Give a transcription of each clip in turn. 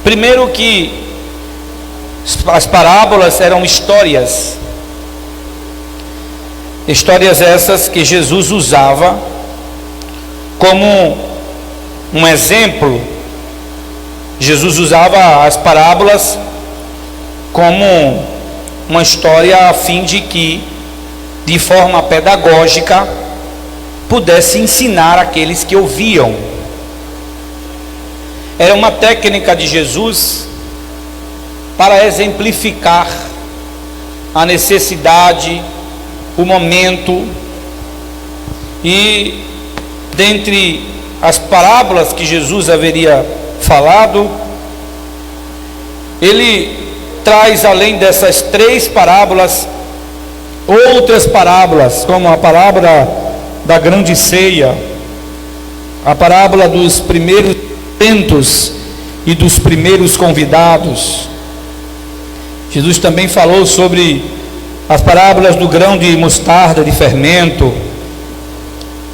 Primeiro que as parábolas eram histórias essas que Jesus usava como um exemplo. Jesus usava as parábolas como uma história a fim de que, de forma pedagógica, pudesse ensinar aqueles que ouviam. Era uma técnica de Jesus para exemplificar a necessidade, o momento. E dentre as parábolas que Jesus haveria falado, ele traz, além dessas 3 parábolas, outras parábolas, como a parábola da grande ceia, a parábola dos primeiros talentos e dos primeiros convidados. Jesus também falou sobre as parábolas do grão de mostarda de fermento.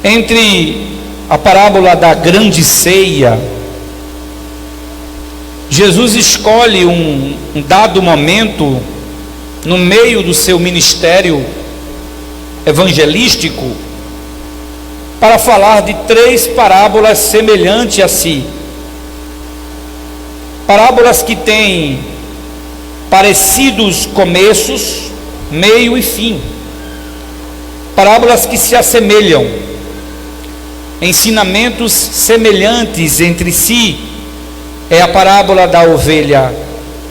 Entre a parábola da grande ceia, Jesus escolhe um dado momento no meio do seu ministério evangelístico para falar de 3 parábolas semelhantes a si. Parábolas que têm parecidos começos, meio e fim. Parábolas que se assemelham, ensinamentos semelhantes entre si. É a parábola da ovelha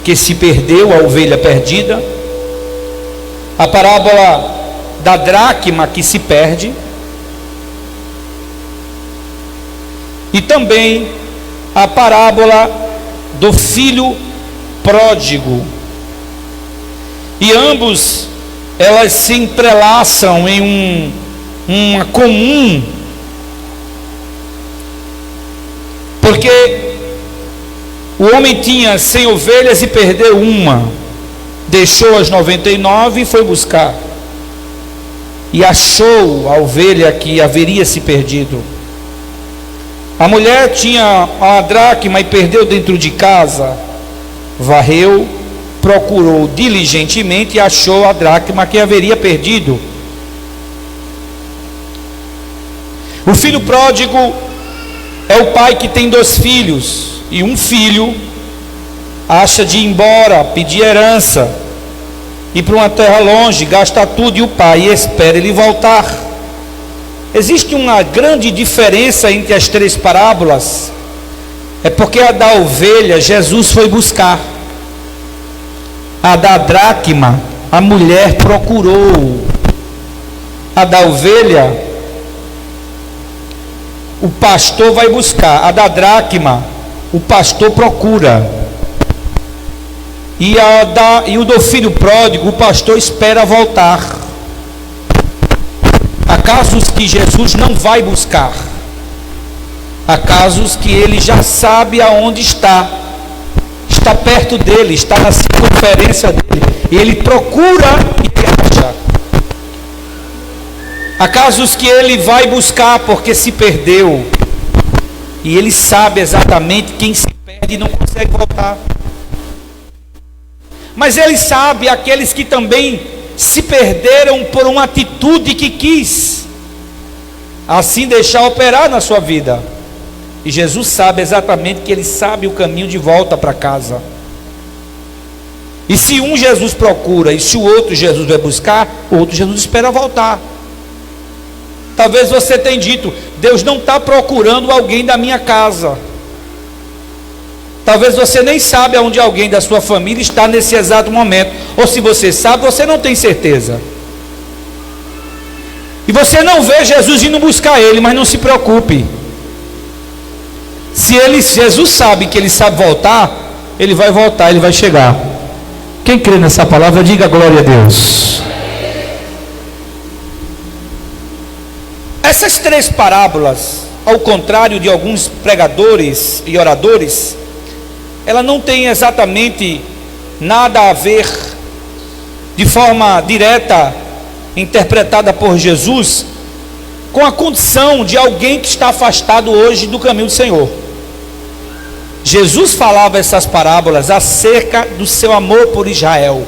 que se perdeu, a ovelha perdida, a parábola da dracma que se perde, e também a parábola do filho pródigo. E ambos, elas se entrelaçam em uma comum, porque o homem tinha 100 ovelhas e perdeu uma, deixou as 99 e foi buscar, e achou a ovelha que haveria se perdido. A mulher tinha a dracma e perdeu dentro de casa, varreu, procurou diligentemente e achou a dracma que haveria perdido. O filho pródigo é o pai que tem 2 filhos, e um filho acha de ir embora, pedir herança, ir para uma terra longe, gasta tudo, e o pai espera ele voltar. Existe uma grande diferença entre as 3 parábolas. É porque a da ovelha Jesus foi buscar, a da dracma a mulher procurou, a da ovelha o pastor vai buscar, a da dracma o pastor procura, e o do filho pródigo o pastor espera voltar. Há casos que Jesus não vai buscar, há casos que ele já sabe aonde está perto dele, está na circunferência dele, e ele procura e acha. Há casos que ele vai buscar porque se perdeu, e ele sabe exatamente quem se perde e não consegue voltar. Mas ele sabe aqueles que também se perderam por uma atitude que quis assim deixar operar na sua vida. E Jesus sabe exatamente que ele sabe o caminho de volta para casa. E se um Jesus procura e se o outro Jesus vai buscar, o outro Jesus espera voltar. Talvez você tenha dito: Deus não está procurando alguém da minha casa. Talvez você nem sabe aonde alguém da sua família está nesse exato momento. Ou se você sabe, você não tem certeza. E você não vê Jesus indo buscar ele, mas não se preocupe. Se Jesus sabe que ele sabe voltar, ele vai voltar, ele vai chegar. Quem crê nessa palavra, diga glória a Deus. Essas 3 parábolas, ao contrário de alguns pregadores e oradores, ela não tem exatamente nada a ver de forma direta, interpretada por Jesus, com a condição de alguém que está afastado hoje do caminho do Senhor. Jesus falava essas parábolas acerca do seu amor por Israel.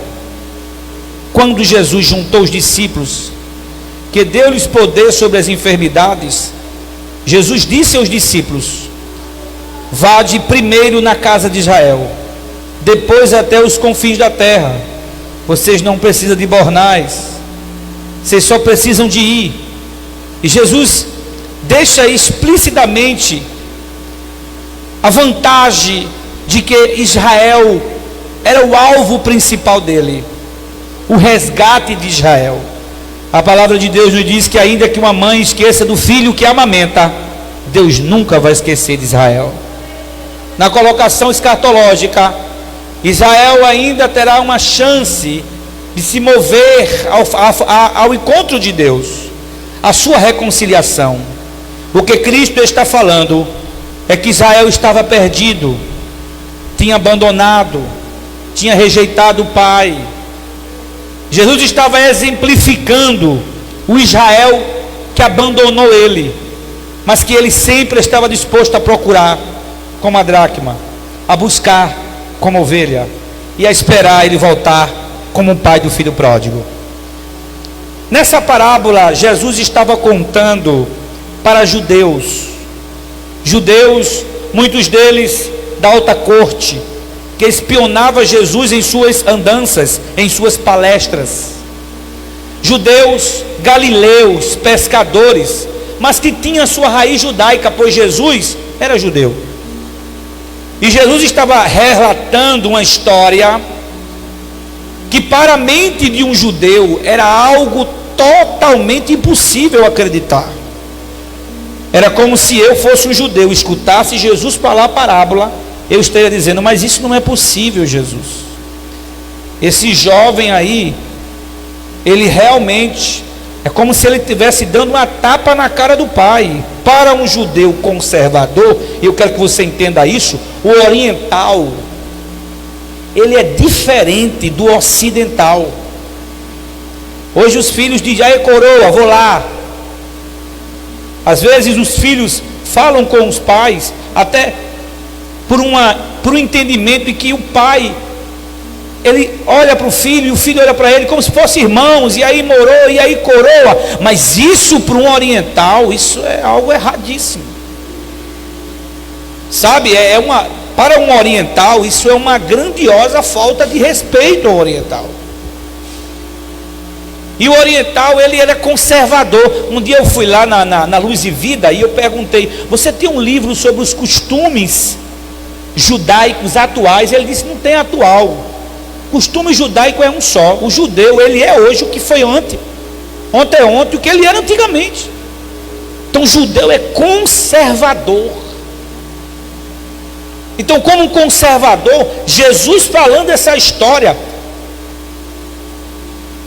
Quando Jesus juntou os discípulos, que deu-lhes poder sobre as enfermidades, Jesus disse aos discípulos: vade primeiro na casa de Israel, depois até os confins da terra. Vocês não precisam de bornais, vocês só precisam de ir. E Jesus deixa explicitamente a vantagem de que Israel era o alvo principal dele, o resgate de Israel. A palavra de Deus nos diz que ainda que uma mãe esqueça do filho que amamenta, Deus nunca vai esquecer de Israel. Na colocação escatológica, Israel ainda terá uma chance de se mover ao encontro de Deus, a sua reconciliação. O que Cristo está falando é que Israel estava perdido, tinha abandonado, tinha rejeitado o Pai. Jesus estava exemplificando o Israel que abandonou ele, mas que ele sempre estava disposto a procurar como a dracma, a buscar como ovelha e a esperar ele voltar como o pai do filho pródigo. Nessa parábola, Jesus estava contando para judeus, muitos deles da alta corte, que espionava Jesus em suas andanças, em suas palestras. Judeus, galileus, pescadores, mas que tinham sua raiz judaica, pois Jesus era judeu. E Jesus estava relatando uma história que para a mente de um judeu era algo totalmente impossível acreditar. Era como se eu fosse um judeu, escutasse Jesus falar a parábola, eu estaria dizendo: mas isso não é possível, Jesus. Esse jovem aí, ele realmente é como se ele estivesse dando uma tapa na cara do pai. Para um judeu conservador, e eu quero que você entenda isso, o oriental, ele é diferente do ocidental. Hoje os filhos dizem: ai coroa, vou lá. Às vezes os filhos falam com os pais, até por um entendimento de que o pai, ele olha para o filho, e o filho olha para ele como se fossem irmãos, e aí morou, e aí coroa. Mas isso para um oriental, isso é algo erradíssimo. Sabe, para um oriental, isso é uma grandiosa falta de respeito ao oriental. E o oriental, ele era conservador. Um dia eu fui lá na Luz e Vida, e eu perguntei: você tem um livro sobre os costumes judaicos atuais? Ele disse: não tem atual. Costume judaico é um só. O judeu, ele é hoje o que foi ontem o que ele era antigamente. Então o judeu é conservador. Então, como um conservador, Jesus falando essa história,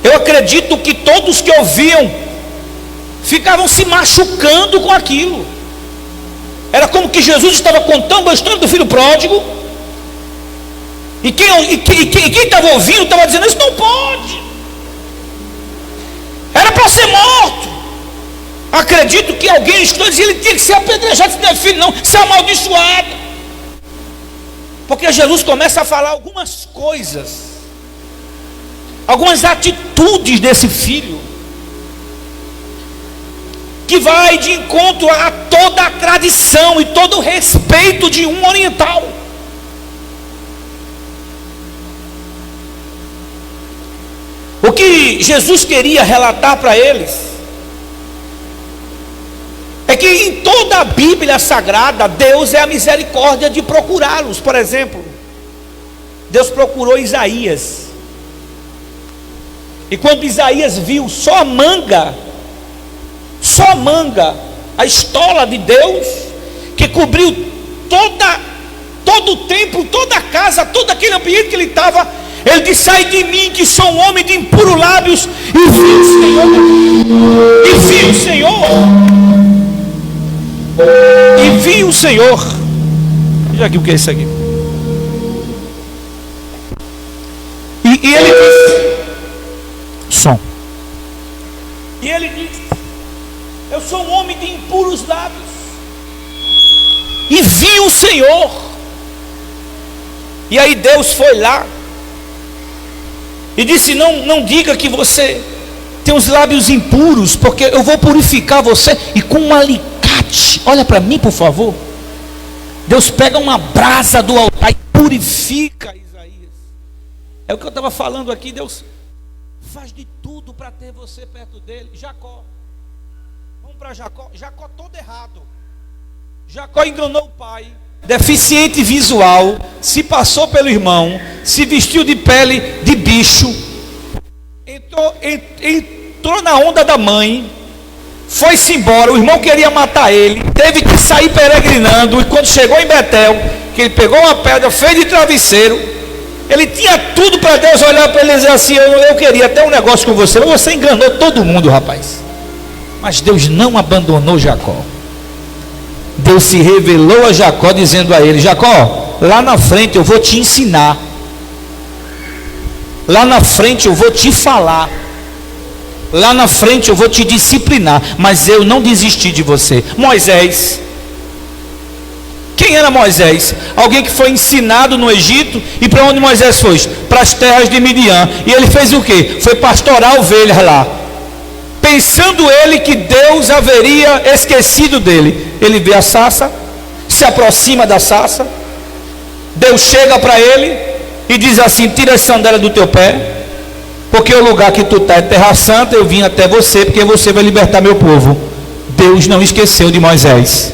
eu acredito que todos que ouviam ficavam se machucando com aquilo. Era como que Jesus estava contando a história do filho pródigo, e quem estava ouvindo estava dizendo: isso não pode, era para ser morto. Acredito que alguém escutou dizer: ele tinha que ser apedrejado, se não é filho não, ser amaldiçoado. Porque Jesus começa a falar algumas coisas, algumas atitudes desse filho, que vai de encontro a toda a tradição e todo o respeito de um oriental. O que Jesus queria relatar para eles é que em toda a Bíblia Sagrada, Deus é a misericórdia de procurá-los. Por exemplo, Deus procurou Isaías, e quando Isaías viu só a manga, a estola de Deus, que cobriu todo o templo, toda a casa, todo aquele ambiente que ele estava, ele disse: sai de mim, que sou um homem de impuros lábios, e vi o Senhor. Veja aqui o que é isso aqui. E ele disse: som. E ele disse: eu sou um homem de impuros lábios, e vi o Senhor. E aí Deus foi lá e disse: não diga que você tem os lábios impuros, porque eu vou purificar você. E com um alicate, olha para mim por favor, Deus pega uma brasa do altar e purifica Isaías. É o que eu estava falando aqui. Deus faz de tudo para ter você perto dele. Jacó, vamos para Jacó. Jacó todo errado. Jacó enganou o pai, deficiente visual, se passou pelo irmão, se vestiu de pele de bicho, entrou na onda da mãe, foi-se embora. O irmão queria matar ele, teve que sair peregrinando. E quando chegou em Betel, que ele pegou uma pedra, fez de travesseiro, ele tinha tudo para Deus olhar para ele e dizer assim: eu queria até um negócio com você, mas você enganou todo mundo, rapaz. Mas Deus não abandonou Jacó. Deus se revelou a Jacó, dizendo a ele: Jacó, lá na frente eu vou te ensinar, lá na frente eu vou te falar, lá na frente eu vou te disciplinar, mas eu não desisti de você. Moisés, quem era Moisés? Alguém que foi ensinado no Egito. E para onde Moisés foi? Para as terras de Midian. E ele fez o quê? Foi pastorar ovelhas lá, pensando ele que Deus haveria esquecido dele. Ele vê a sarça, se aproxima da sarça, Deus chega para ele e diz assim: tira as sandálias do teu pé, porque o lugar que tu está é terra santa. Eu vim até você, porque você vai libertar meu povo. Deus não esqueceu de Moisés.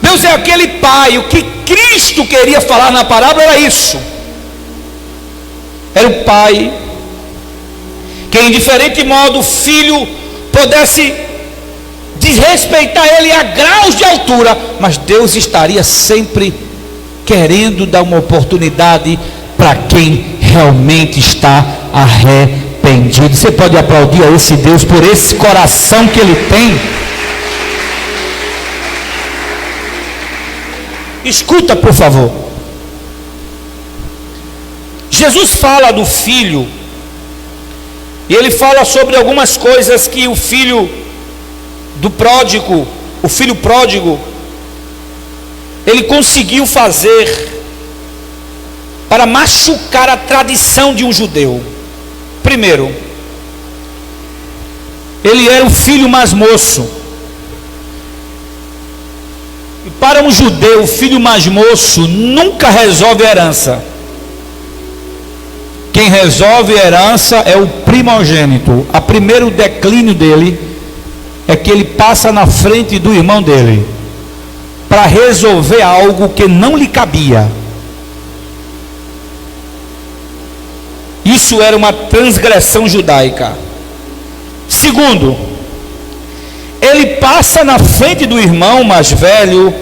Deus é aquele pai. O que Cristo queria falar na parábola era isso. Era o pai que, em diferente modo, o filho pudesse desrespeitar ele a graus de altura, mas Deus estaria sempre querendo dar uma oportunidade para quem realmente está arrependido. Você pode aplaudir a esse Deus por esse coração que ele tem? Escuta, por favor. Jesus fala do filho, e ele fala sobre algumas coisas que o filho do pródigo, o filho pródigo, ele conseguiu fazer para machucar a tradição de um judeu. Primeiro, ele era o filho mais moço. E para um judeu, o filho mais moço nunca resolve a herança. Quem resolve a herança é o primogênito. O primeiro declínio dele é que ele passa na frente do irmão dele para resolver algo que não lhe cabia. Isso era uma transgressão judaica. Segundo, ele passa na frente do irmão mais velho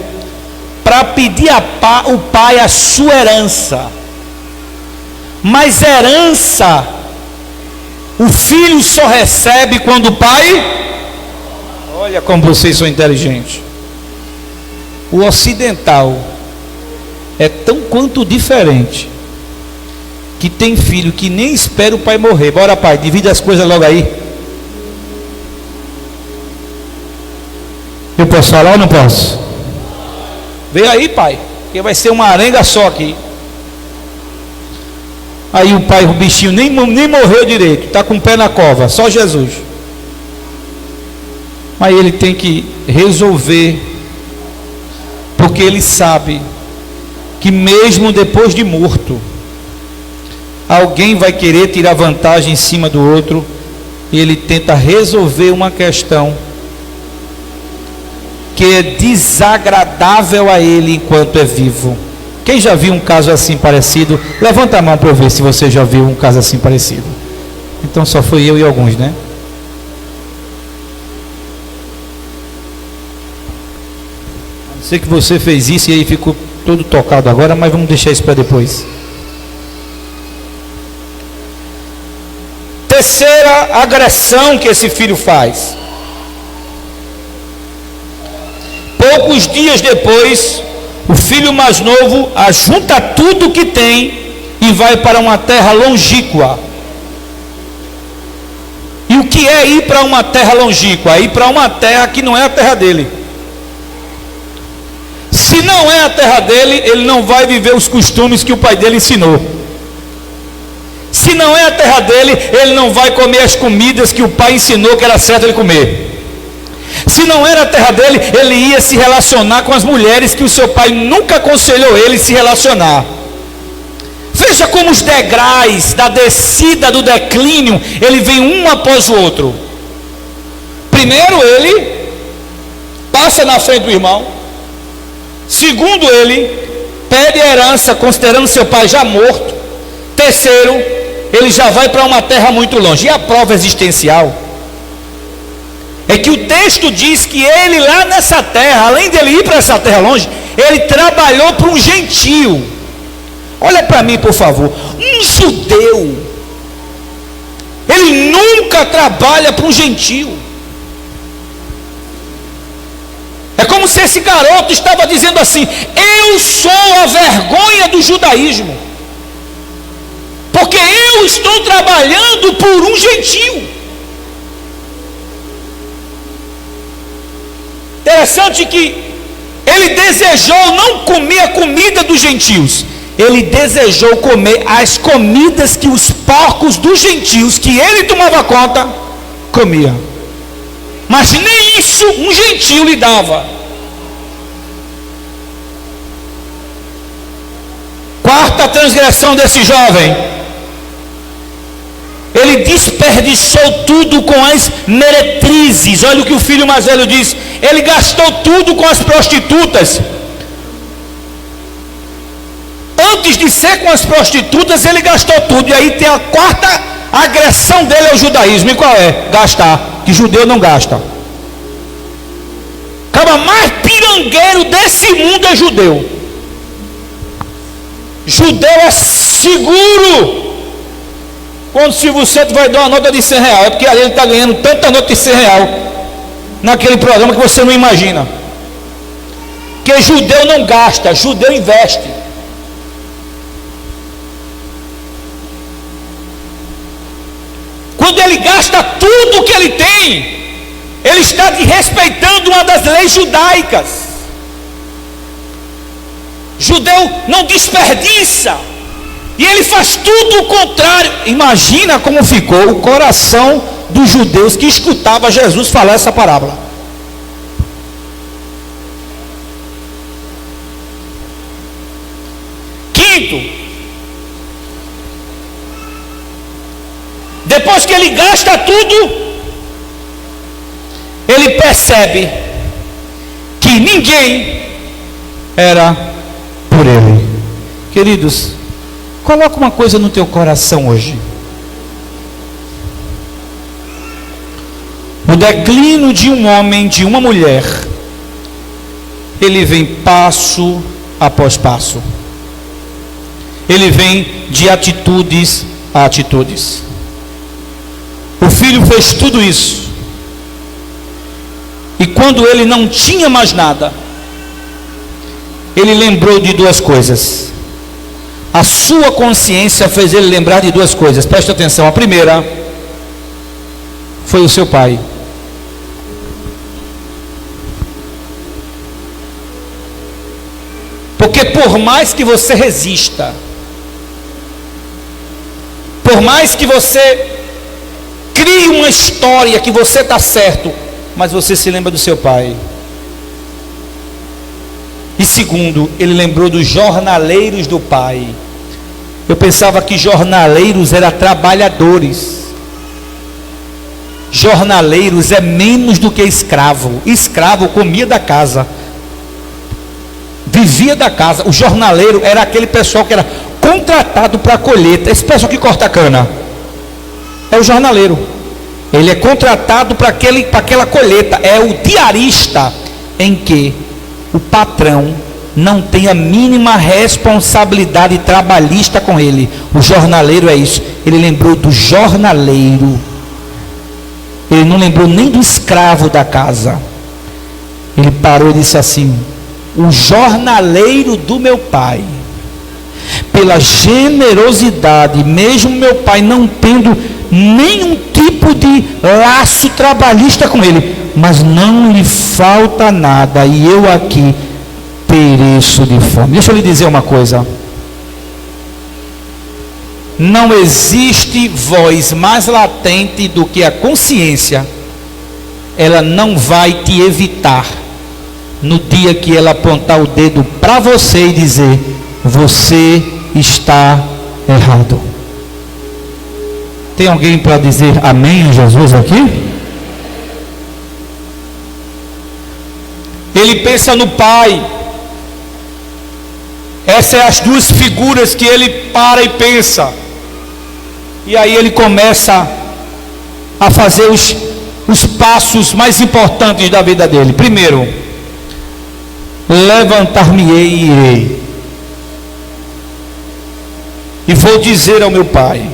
para pedir ao pai a sua herança. Mas herança o filho só recebe quando o pai... Olha como vocês são inteligentes. O ocidental é tão quanto diferente que tem filho que nem espera o pai morrer. Bora, pai, divide as coisas logo aí. Eu posso falar ou não posso? Vem aí, pai, que vai ser uma arenga só aqui. Aí o pai, o bichinho nem morreu direito, está com o pé na cova, só Jesus. Mas ele tem que resolver, porque ele sabe que mesmo depois de morto, alguém vai querer tirar vantagem em cima do outro, e ele tenta resolver uma questão que é desagradável a ele enquanto é vivo. Quem já viu um caso assim parecido? Levanta a mão para eu ver se você já viu um caso assim parecido. Então só foi eu e alguns, né? Sei que você fez isso e aí ficou todo tocado agora, mas vamos deixar isso para depois. Terceira agressão que esse filho faz. Poucos dias depois, o filho mais novo ajunta tudo que tem e vai para uma terra longínqua. E o que é ir para uma terra longínqua? Ir para uma terra que não é a terra dele. Se não é a terra dele, ele não vai viver os costumes que o pai dele ensinou. Se não é a terra dele, ele não vai comer as comidas que o pai ensinou que era certo ele comer. Se não era a terra dele, ele ia se relacionar com as mulheres que o seu pai nunca aconselhou ele se relacionar. Veja como os degraus da descida do declínio, ele vem um após o outro. Primeiro ele passa na frente do irmão. Segundo ele pede a herança considerando seu pai já morto. Terceiro, ele já vai para uma terra muito longe. E a prova existencial é que o texto diz que ele lá nessa terra, além dele ir para essa terra longe, ele trabalhou para um gentio. Olha para mim, por favor. Um judeu, ele nunca trabalha para um gentio. É como se esse garoto estava dizendo assim: eu sou a vergonha do judaísmo, porque eu estou trabalhando por um gentio. Interessante que ele desejou não comer a comida dos gentios, ele desejou comer as comidas que os porcos dos gentios, que ele tomava conta, comia. Mas nem isso um gentio lhe dava. Quarta transgressão desse jovem: ele desperdiçou tudo com as meretrizes. Olha o que o filho mais velho diz: ele gastou tudo com as prostitutas. Antes de ser com as prostitutas, ele gastou tudo. E aí tem a quarta agressão dele ao judaísmo. E qual é? Gastar. Que judeu não gasta. O cara mais pirangueiro desse mundo é judeu. Judeu é seguro. Quando o Silvio Santos vai dar uma nota de R$100, é porque ali ele está ganhando tanta nota de R$100 naquele programa que você não imagina. Porque judeu não gasta, judeu investe. Quando ele gasta tudo que ele tem, ele está desrespeitando uma das leis judaicas. Judeu não desperdiça, e ele faz tudo o contrário. Imagina como ficou o coração dos judeus que escutava Jesus falar essa parábola. Quinto, depois que ele gasta tudo, ele percebe que ninguém era por ele. Queridos, coloca uma coisa no teu coração hoje: o declínio de um homem, de uma mulher, ele vem passo após passo. Ele vem de atitudes a atitudes. O filho fez tudo isso, e quando ele não tinha mais nada, ele lembrou de duas coisas. A sua consciência fez ele lembrar de duas coisas. Preste atenção. A primeira foi o seu pai. Porque por mais que você resista, por mais que você crie uma história que você está certo, mas você se lembra do seu pai. E segundo, ele lembrou dos jornaleiros do pai. Eu pensava que jornaleiros eram trabalhadores. Jornaleiros é menos do que escravo. Escravo comia da casa, vivia da casa. O jornaleiro era aquele pessoal que era contratado para a colheita. Esse pessoal que corta a cana é o jornaleiro. Ele é contratado para aquela colheita. É o diarista, em que o patrão não tem a mínima responsabilidade trabalhista com ele. O jornaleiro é isso. Ele lembrou do jornaleiro. Ele não lembrou nem do escravo da casa. Ele parou e disse assim: o jornaleiro do meu pai, pela generosidade, mesmo meu pai não tendo nenhum tipo de laço trabalhista com ele, mas não lhe falta nada, e eu aqui pereço de fome. Deixa eu lhe dizer uma coisa. Não existe voz mais latente do que a consciência. Ela não vai te evitar no dia que ela apontar o dedo para você e dizer: você está errado. Tem alguém para dizer amém, Jesus, aqui? Ele pensa no pai. Essas são as duas figuras que ele para e pensa. E aí ele começa a fazer os passos mais importantes da vida dele. Primeiro, levantar-me-ei e irei, e vou dizer ao meu pai: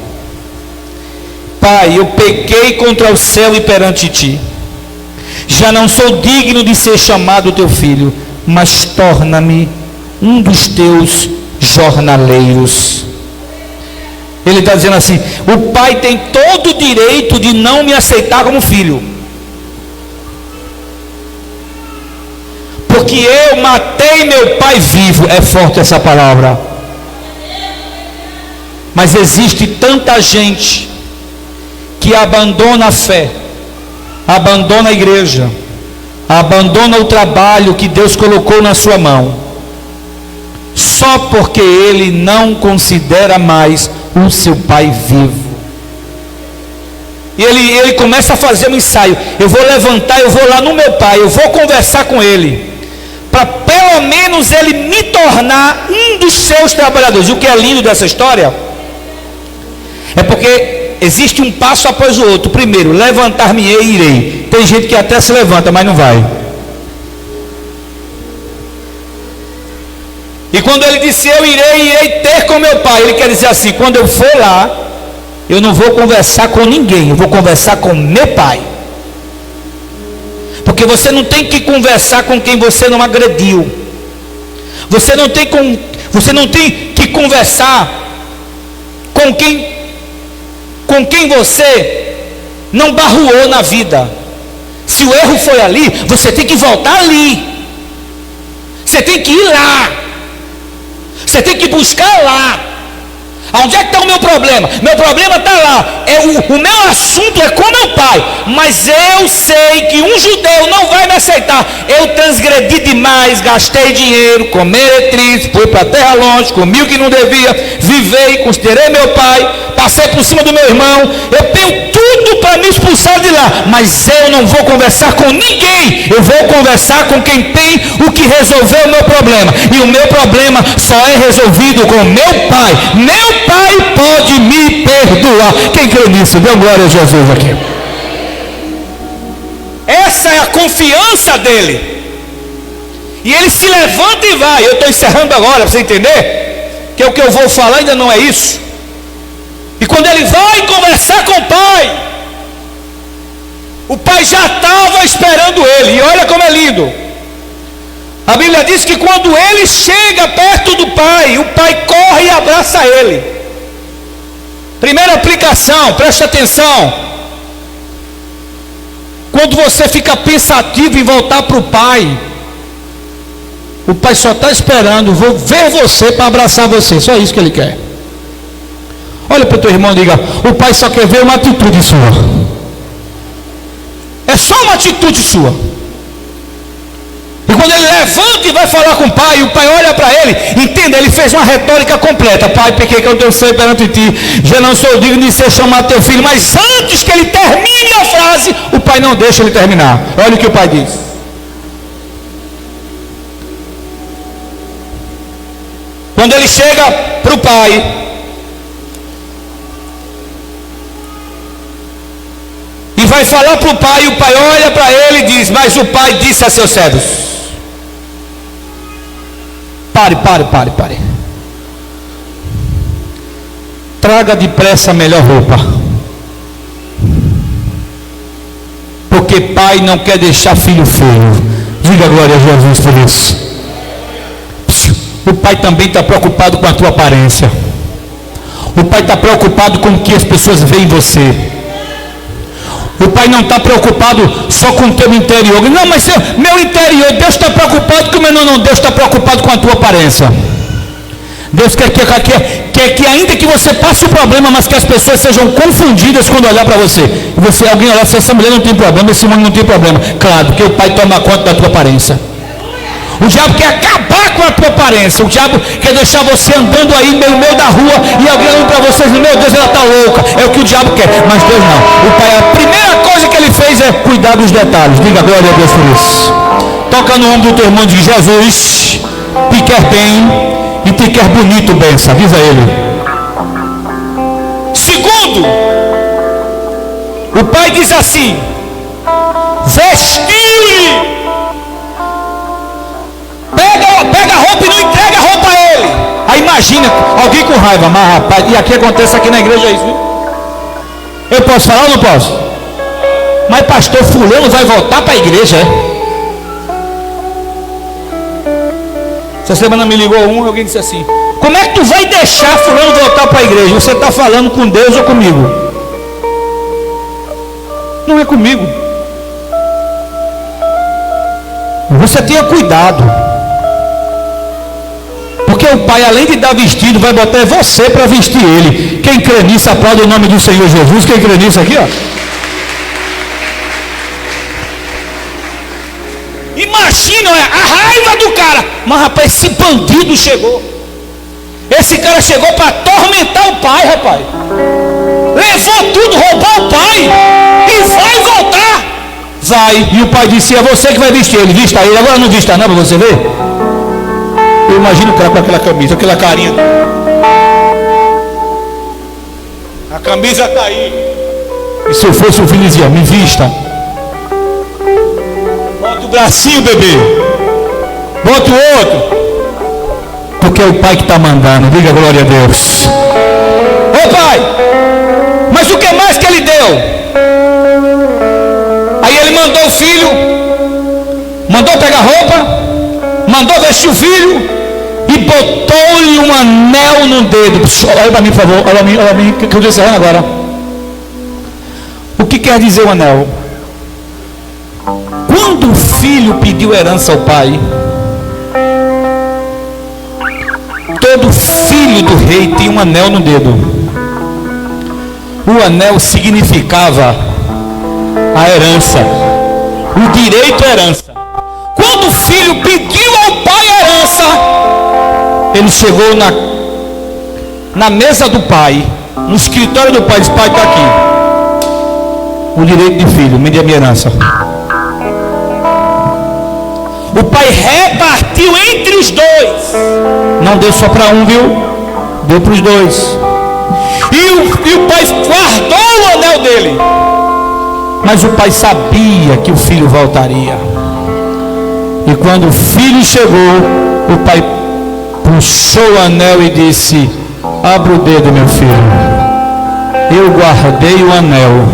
Pai, eu pequei contra o céu e perante ti, já não sou digno de ser chamado teu filho, mas torna-me um dos teus jornaleiros. Ele está dizendo assim: o pai tem todo o direito de não me aceitar como filho, porque eu matei meu pai vivo. É forte essa palavra. Mas existe tanta gente que abandona a fé, abandona a igreja, abandona o trabalho que Deus colocou na sua mão, só porque ele não considera mais o seu pai vivo. E ele começa a fazer um ensaio: eu vou levantar, eu vou lá no meu pai, eu vou conversar com ele, para pelo menos ele me tornar um dos seus trabalhadores. E o que é lindo dessa história é porque existe um passo após o outro. Primeiro, levantar-me-ei e irei. Tem gente que até se levanta, mas não vai. E quando ele disse eu irei ter com meu pai, ele quer dizer assim: quando eu for lá, eu não vou conversar com ninguém, eu vou conversar com meu pai. Porque você não tem que conversar com quem você não agrediu. Você não tem que conversar com quem você não barruou na vida. Se o erro foi ali, você tem que voltar ali. Você tem que ir lá. Você tem que buscar lá. Onde é que está o meu problema? Meu problema está lá. O meu assunto é com meu pai. Mas eu sei que um judeu não vai me aceitar. Eu transgredi demais, gastei dinheiro, com meretriz, fui para a terra longe, comi o que não devia, vivei, considerei meu pai, passei por cima do meu irmão. Eu tenho tudo para me expulsar de lá. Mas eu não vou conversar com ninguém. Eu vou conversar com quem tem o que resolver o meu problema. E o meu problema só é resolvido com meu pai. Meu pai pode me perdoar. Quem crê nisso? Dê glória a Jesus aqui. Essa é a confiança dele. E ele se levanta e vai. Eu estou encerrando agora, para você entender que o que eu vou falar ainda não é isso. E quando ele vai conversar com o pai já estava esperando ele. E olha como é lindo. A Bíblia diz que quando ele chega perto do pai, o pai corre e abraça ele. Primeira aplicação, preste atenção. Quando você fica pensativo em voltar para o pai só está esperando, vou ver você para abraçar você. Só isso que ele quer. Olha para o teu irmão e diga: o pai só quer ver uma atitude sua. É só uma atitude sua. E quando ele levanta e vai falar com o pai olha para ele, entenda, ele fez uma retórica completa: pai, pequei contra o céu perante ti, já não sou digno de ser chamado teu filho. Mas antes que ele termine a frase, o pai não deixa ele terminar. Olha o que o pai diz: quando ele chega para o pai e vai falar para o pai olha para ele e diz: mas o pai disse a seus servos: pare. Traga depressa a melhor roupa, porque pai não quer deixar filho feio. Diga glória a Jesus por isso. O pai também está preocupado com a tua aparência. O pai está preocupado com o que as pessoas veem em você. O pai não está preocupado só com o teu interior. Não, mas meu interior, Deus está preocupado com o meu. Não, Deus está preocupado com a tua aparência. Deus quer que ainda que você passe o problema, mas que as pessoas sejam confundidas quando olhar para você. E você, alguém olhar, essa mulher não tem problema, esse homem não tem problema. Claro, porque o pai toma conta da tua aparência. O diabo quer acabar com a tua aparência. O diabo quer deixar você andando aí no meio da rua e alguém olhando para você e dizendo, meu Deus, ela está louca. É o que o diabo quer, mas Deus não. O pai, a primeira coisa que ele fez é cuidar dos detalhes. Diga glória a Deus por isso. Toca no ombro do teu irmão e diz, Jesus te quer bem e te quer bonito, benção. Diz a ele. Segundo, o pai diz assim, vestiu-lhe. Pega a roupa e não entrega a roupa a ele. Aí imagina, alguém com raiva, mas rapaz, e aqui acontece aqui na igreja isso, viu? Eu posso falar ou não posso? Mas pastor fulano vai voltar para a igreja, é? Essa semana me ligou alguém disse assim, como é que tu vai deixar fulano voltar para a igreja? Você está falando com Deus ou comigo? Não é comigo. Você tenha cuidado. Porque o pai, além de dar vestido, vai botar você para vestir ele. Quem crê nisso, aplaude o nome do Senhor Jesus. Quem crê nisso aqui, ó. Imagina a raiva do cara. Mas rapaz, esse bandido chegou. Esse cara chegou para atormentar o pai, rapaz. Levou tudo, roubou o pai. E vai voltar. Vai. E o pai disse, é você que vai vestir ele. Vista ele, agora não vista não, para você ver. Eu imagino o cara com aquela camisa, aquela carinha. A camisa está aí. E se eu fosse o filho, dizia, me vista. Bota o bracinho, bebê. Bota o outro. Porque é o pai que está mandando. Diga glória a Deus. Ô pai, mas o que mais que ele deu? Aí ele mandou o filho, mandou pegar roupa, mandou vestir o filho e botou-lhe um anel no dedo. Olha para mim, por favor. Olha para mim, que eu estou encerrando agora. O que quer dizer o anel? Quando o filho pediu herança ao pai, todo filho do rei tem um anel no dedo. O anel significava a herança, o direito à herança. Quando o filho pediu ao pai a herança, ele chegou na mesa do pai, no escritório do pai, disse, pai, está aqui o direito de filho, me dê a minha herança. O pai repartiu entre os dois, não deu só para um, viu? Deu para os dois. E o pai guardou o anel dele, mas o pai sabia que o filho voltaria. E quando o filho chegou, o pai puxou o anel e disse, abra o dedo, meu filho. Eu guardei o anel,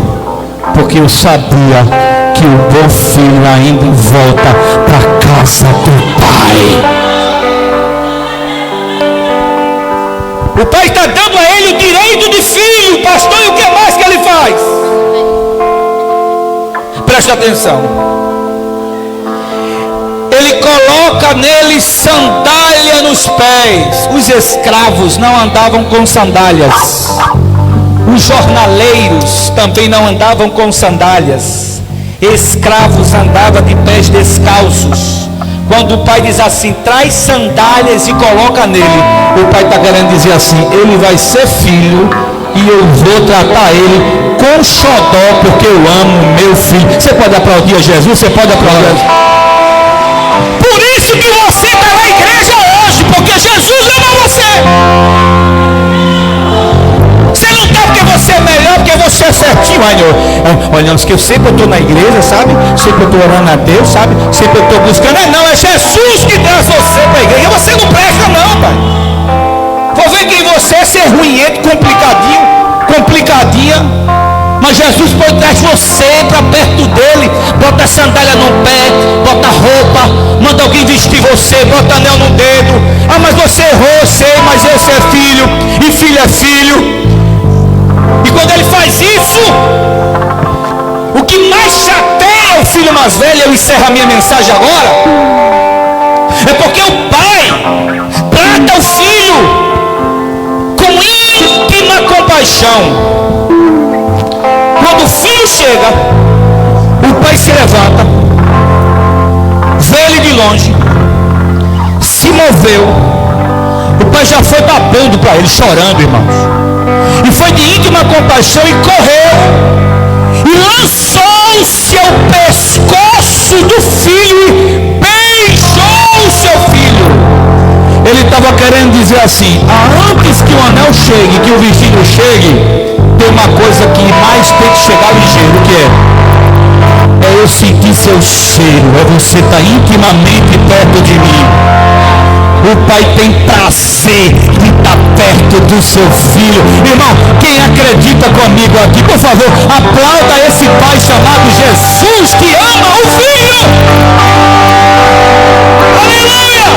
porque eu sabia que o bom filho ainda volta para casa do pai. O pai está dando a ele o direito de filho, pastor, e o que mais que ele faz? Preste atenção. Ele coloca nele sandália nos pés. Os escravos não andavam com sandálias. Os jornaleiros também não andavam com sandálias. Escravos andavam de pés descalços. Quando o pai diz assim, traz sandálias e coloca nele, o pai está querendo dizer assim, ele vai ser filho e eu vou tratar ele com xodó, porque eu amo meu filho. Você pode aplaudir a Jesus? Você pode aplaudir a Jesus? Por isso que você está na igreja hoje, porque Jesus ama você. Você não está porque você é melhor, porque você é certinho. Olha, que eu sempre estou na igreja, sabe? Sempre eu estou orando a Deus, sabe? Sempre eu estou buscando. Não, é Jesus que traz você para a igreja. Você não presta não, pai. Vou ver quem você é, ser ruinhento, complicadinha. Mas Jesus pode trazer você para perto dele. Bota sandália no pé, bota roupa, manda alguém vestir você, bota anel no dedo. Ah, mas você errou, sei, mas esse é filho, e filho é filho. E quando ele faz isso, o que mais chateia o filho mais velho, eu encerro a minha mensagem agora, é porque o pai trata o filho com íntima compaixão. Quando o filho chega, o pai se levanta, vê ele de longe, se moveu, o pai já foi babando para ele, chorando, irmãos, e foi de íntima compaixão e correu e lançou-se ao pescoço do filho e beijou o seu filho. Ele estava querendo dizer assim: antes que o anel chegue, que o vestido chegue, tem uma coisa que mais tem que chegar ligeiro, que é eu sentir seu cheiro, é você estar intimamente perto de mim. O pai tem prazer de estar perto do seu filho. Irmão, quem acredita comigo aqui, por favor, aplauda esse pai chamado Jesus, que ama o filho. Aleluia!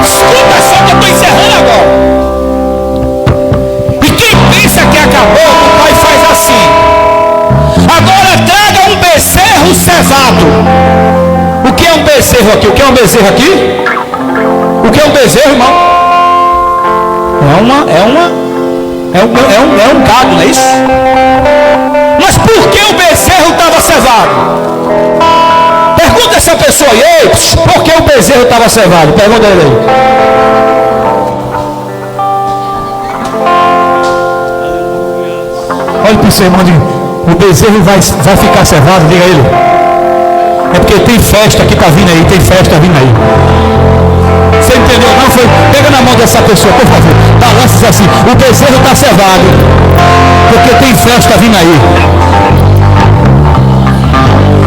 Escuta só que eu estou encerrando agora. E quem pensa que acabou, o pai faz assim: agora traga um bezerro cevado. O que é um bezerro aqui? O que é um bezerro aqui? O que é um bezerro, irmão? É um gado, não é isso? Mas por que o bezerro estava cevado? Pergunta essa pessoa aí: ei, por que o bezerro estava cevado? Pergunta ele aí. Olha para o seu irmão, o bezerro vai ficar cevado, diga a ele. É porque tem festa que está vindo aí, tem festa vindo aí. Você entendeu? Não foi? Pega na mão dessa pessoa, por favor. Balança assim: o bezerro está cevado, porque tem festa vindo aí.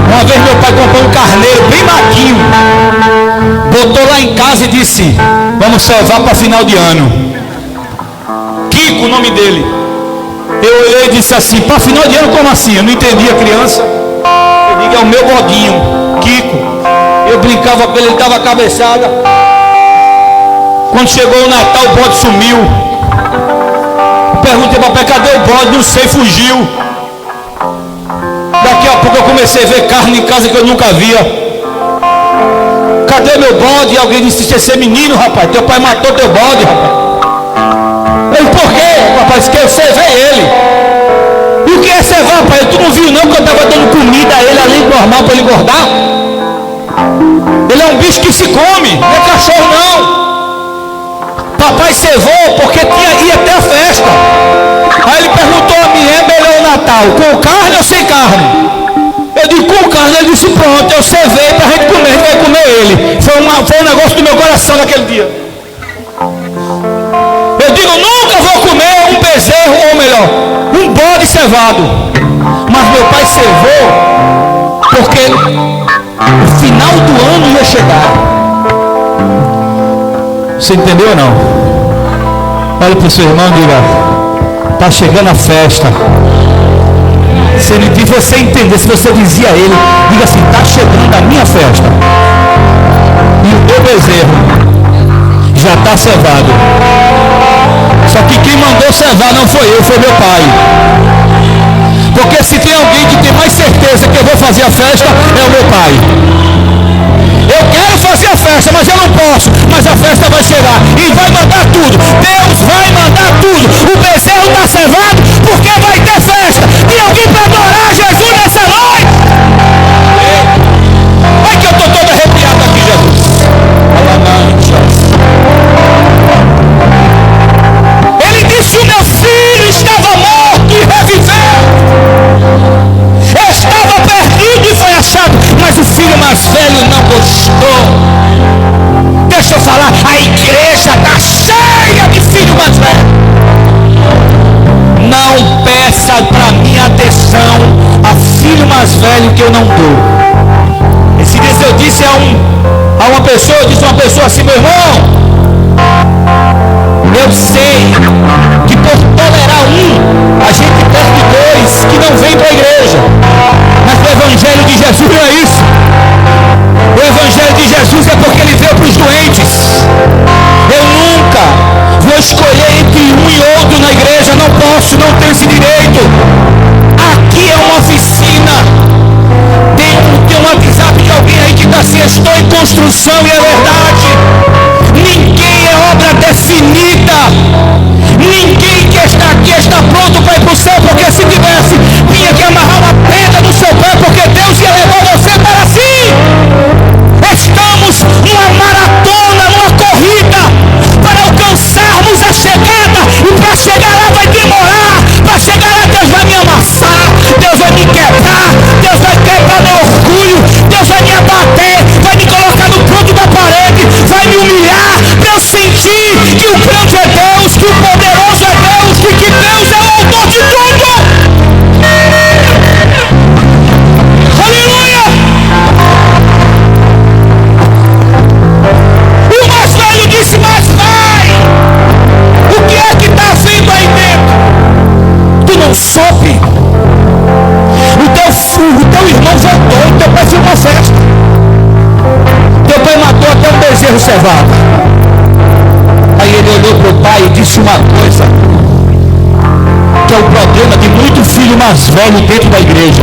Uma vez meu pai comprou um carneiro bem maquinho, botou lá em casa e disse: vamos cevar para final de ano. Kiko, o nome dele. Eu olhei e disse assim: para final de ano, como assim? Eu não entendia, criança. Eu digo: é o meu bodinho, Kiko. Eu brincava com ele, ele dava cabeçada. Quando chegou o Natal, o bode sumiu. Perguntei: papai, cadê o bode? Não sei, fugiu. Daqui a pouco eu comecei a ver carne em casa que eu nunca via. Cadê meu bode? E alguém disse: esse é menino, rapaz, teu pai matou teu bode, rapaz. Eu: por quê? Rapaz, que eu cevei ele. E o que é cevar, pai? Tu não viu não que eu estava dando comida a ele além do normal para ele engordar? Ele é um bicho que se come, não é cachorro não. Papai cevou porque ia até a festa. Aí ele perguntou a mim: é melhor o Natal com carne ou sem carne? Eu disse: com carne. Ele disse: pronto, eu cevei para a gente comer, a gente vai comer ele. Foi um negócio do meu coração naquele dia. Eu digo: nunca vou comer um bezerro, ou melhor, um bode cevado. Mas meu pai cevou porque o final do ano ia chegar. Você entendeu ou não? Olha para o seu irmão e diga: está chegando a festa. Se você entender, se você dizia a ele, diga assim: está chegando a minha festa. E o teu bezerro já está cevado. Só que quem mandou cevar não foi eu, foi meu pai. Porque se tem alguém que tem mais certeza que eu vou fazer a festa, é o meu pai. Eu quero fazer a festa, mas eu não posso. Mas a festa vai chegar e vai mandar tudo. Deus vai mandar tudo. O bezerro está cevado porque vai ter festa. Tem alguém para adorar Jesus nessa noite? Olha que eu estou todo arrepiado aqui, Jesus. Ele disse: o meu filho estava morto e reviveu. Eu estava perdido e foi achado. Mas o filho mais velho não gostou. Deixa eu falar, a igreja está cheia de filho mais velho. Não peça para mim atenção a filho mais velho que eu não dou. Esse dia eu disse a uma pessoa, eu disse a uma pessoa assim: meu irmão, eu sei que por tolerar um, a gente perde dois que não vêm para a igreja. Mas o evangelho de Jesus não é isso. O evangelho de Jesus é porque ele veio para os doentes. Eu nunca vou escolher entre um e outro na igreja. Não posso, não tenho esse direito. Aqui é uma o poderoso é Deus e que Deus é o autor de tudo. Aleluia! O mais velho disse, mas vai! O que é que está vindo aí dentro? Tu não soube? O teu irmão voltou, o teu pai fez uma festa. Teu pai matou até um bezerro cevado. Aí ele olhou para o pai e disse uma coisa, que é o problema de muito filho mais velho dentro da igreja.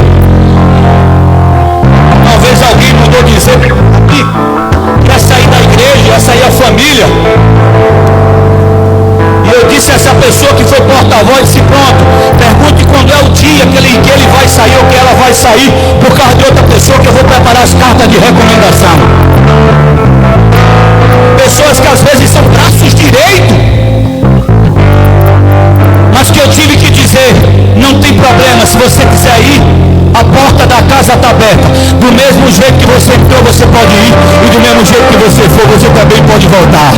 Uma vez alguém mandou dizer que ia sair da igreja, ia sair a família. E eu disse a essa pessoa que foi porta-voz, disse, pronto, pergunte quando é o dia que ele vai sair ou que ela vai sair, por causa de outra pessoa que eu vou preparar as cartas de recomendação. Pessoas que às vezes são braços direitos, mas que eu tive que dizer, não tem problema, se você quiser ir, a porta da casa está aberta. Do mesmo jeito que você entrou, você pode ir, e do mesmo jeito que você for, você também pode voltar.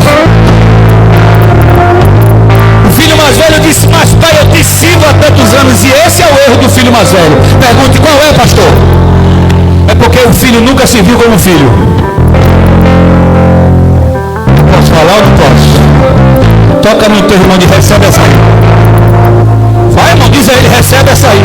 O filho mais velho disse, mas pai, eu te sirvo há tantos anos, e esse é o erro do filho mais velho. Pergunte, qual é, pastor? É porque o filho nunca se viu como filho. Posso falar ou não posso? Toca no teu irmão e recebe essa aí. Vai, irmão, diz a ele, recebe essa aí.